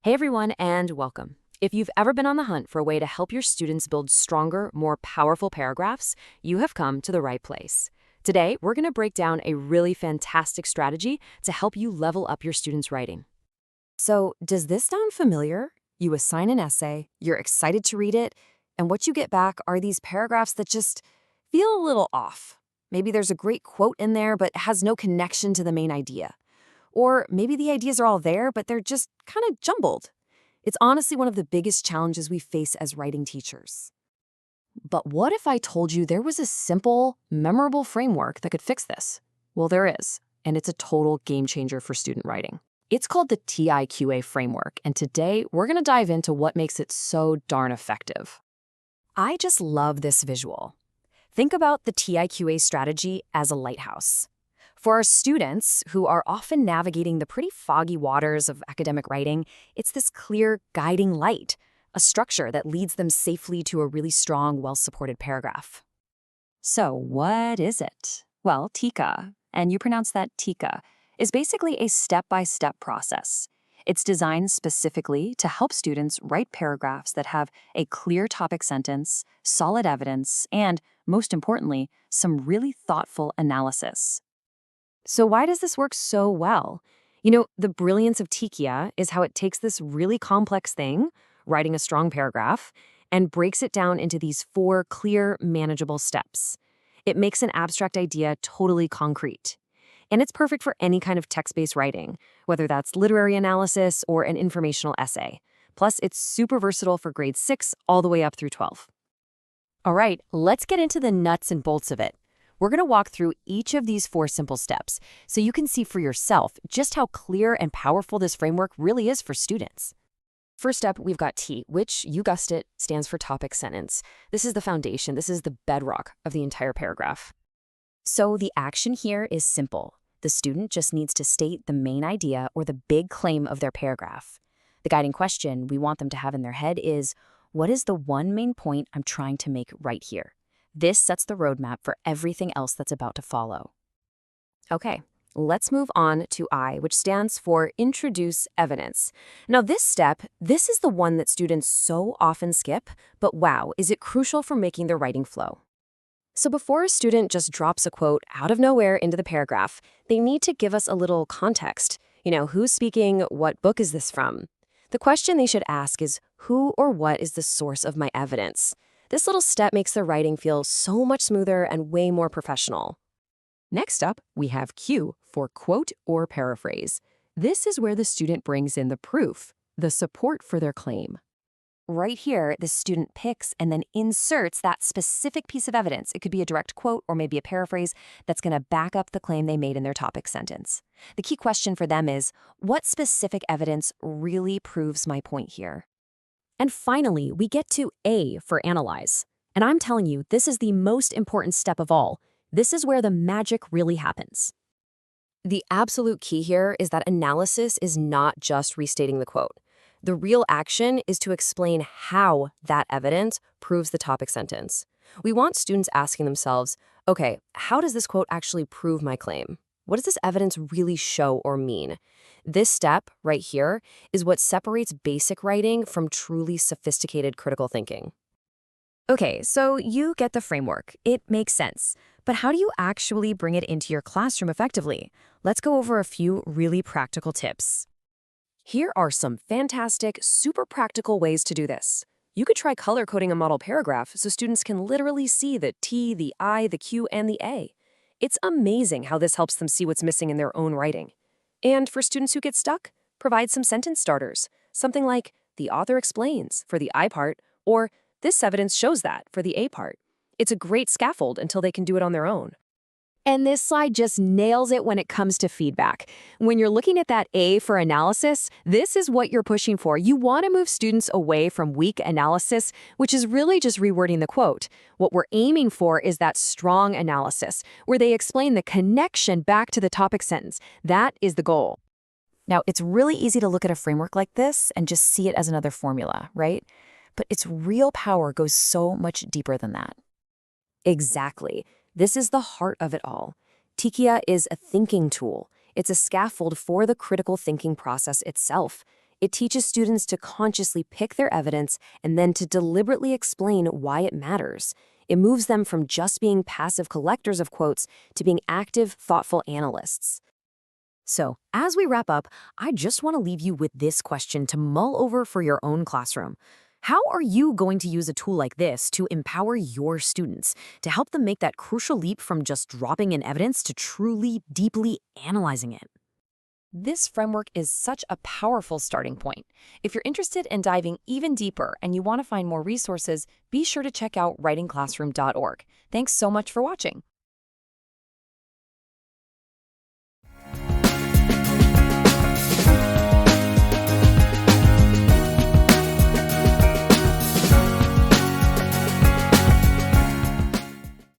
Hey everyone, and welcome. If you've ever been on the hunt for a way to help your students build stronger, more powerful paragraphs, you have come to the right place. Today, we're going to break down a really fantastic strategy to help you level up your students' writing. So, does this sound familiar? You assign an essay, you're excited to read it, and what you get back are these paragraphs that just feel a little off. Maybe there's a great quote in there, but has no connection to the main idea. Or maybe the ideas are all there, but they're just kind of jumbled. It's honestly one of the biggest challenges we face as writing teachers. But what if I told you there was a simple, memorable framework that could fix this? Well, there is, and it's a total game changer for student writing. It's called the TIQA framework, and today we're going to dive into what makes it so darn effective. I just love this visual. Think about the TIQA strategy as a lighthouse. For our students, who are often navigating the pretty foggy waters of academic writing, it's this clear, guiding light, a structure that leads them safely to a really strong, well-supported paragraph. So what is it? Well, TIQA, and you pronounce that TIQA, is basically a step-by-step process. It's designed specifically to help students write paragraphs that have a clear topic sentence, solid evidence, and, most importantly, some really thoughtful analysis. So why does this work so well? The brilliance of TIQA is how it takes this really complex thing, writing a strong paragraph, and breaks it down into these 4 clear, manageable steps. It makes an abstract idea totally concrete. And it's perfect for any kind of text-based writing, whether that's literary analysis or an informational essay. Plus, it's super versatile for grade 6 all the way up through 12. All right, let's get into the nuts and bolts of it. We're going to walk through each of these 4 simple steps so you can see for yourself just how clear and powerful this framework really is for students. First up, we've got T, which, you guessed it, stands for topic sentence. This is the foundation. This is the bedrock of the entire paragraph. So the action here is simple. The student just needs to state the main idea or the big claim of their paragraph. The guiding question we want them to have in their head is, what is the one main point I'm trying to make right here? This sets the roadmap for everything else that's about to follow. Okay, let's move on to I, which stands for introduce evidence. Now this is the one that students so often skip, but wow, is it crucial for making their writing flow. So before a student just drops a quote out of nowhere into the paragraph, they need to give us a little context. Who's speaking? What book is this from? The question they should ask is, who or what is the source of my evidence? This little step makes the writing feel so much smoother and way more professional. Next up, we have Q for quote or paraphrase. This is where the student brings in the proof, the support for their claim. Right here, the student picks and then inserts that specific piece of evidence. It could be a direct quote or maybe a paraphrase that's going to back up the claim they made in their topic sentence. The key question for them is, what specific evidence really proves my point here? And finally, we get to A for analyze. And I'm telling you, this is the most important step of all. This is where the magic really happens. The absolute key here is that analysis is not just restating the quote. The real action is to explain how that evidence proves the topic sentence. We want students asking themselves, okay, how does this quote actually prove my claim? What does this evidence really show or mean? This step right here is what separates basic writing from truly sophisticated critical thinking. Okay, so you get the framework. It makes sense. But how do you actually bring it into your classroom effectively? Let's go over a few really practical tips. Here are some fantastic, super practical ways to do this. You could try color coding a model paragraph so students can literally see the T, the I, the Q, and the A. It's amazing how this helps them see what's missing in their own writing. And for students who get stuck, provide some sentence starters. Something like, the author explains for the I part, or this evidence shows that for the A part. It's a great scaffold until they can do it on their own. And this slide just nails it when it comes to feedback. When you're looking at that A for analysis, this is what you're pushing for. You want to move students away from weak analysis, which is really just rewording the quote. What we're aiming for is that strong analysis, where they explain the connection back to the topic sentence. That is the goal. Now, it's really easy to look at a framework like this and just see it as another formula, right? But its real power goes so much deeper than that. Exactly. This is the heart of it all. TIQA is a thinking tool. It's a scaffold for the critical thinking process itself. It teaches students to consciously pick their evidence and then to deliberately explain why it matters. It moves them from just being passive collectors of quotes to being active, thoughtful analysts. So, as we wrap up, I just want to leave you with this question to mull over for your own classroom. How are you going to use a tool like this to empower your students, to help them make that crucial leap from just dropping in evidence to truly, deeply analyzing it? This framework is such a powerful starting point. If you're interested in diving even deeper and you want to find more resources, be sure to check out writingclassroom.org. Thanks so much for watching.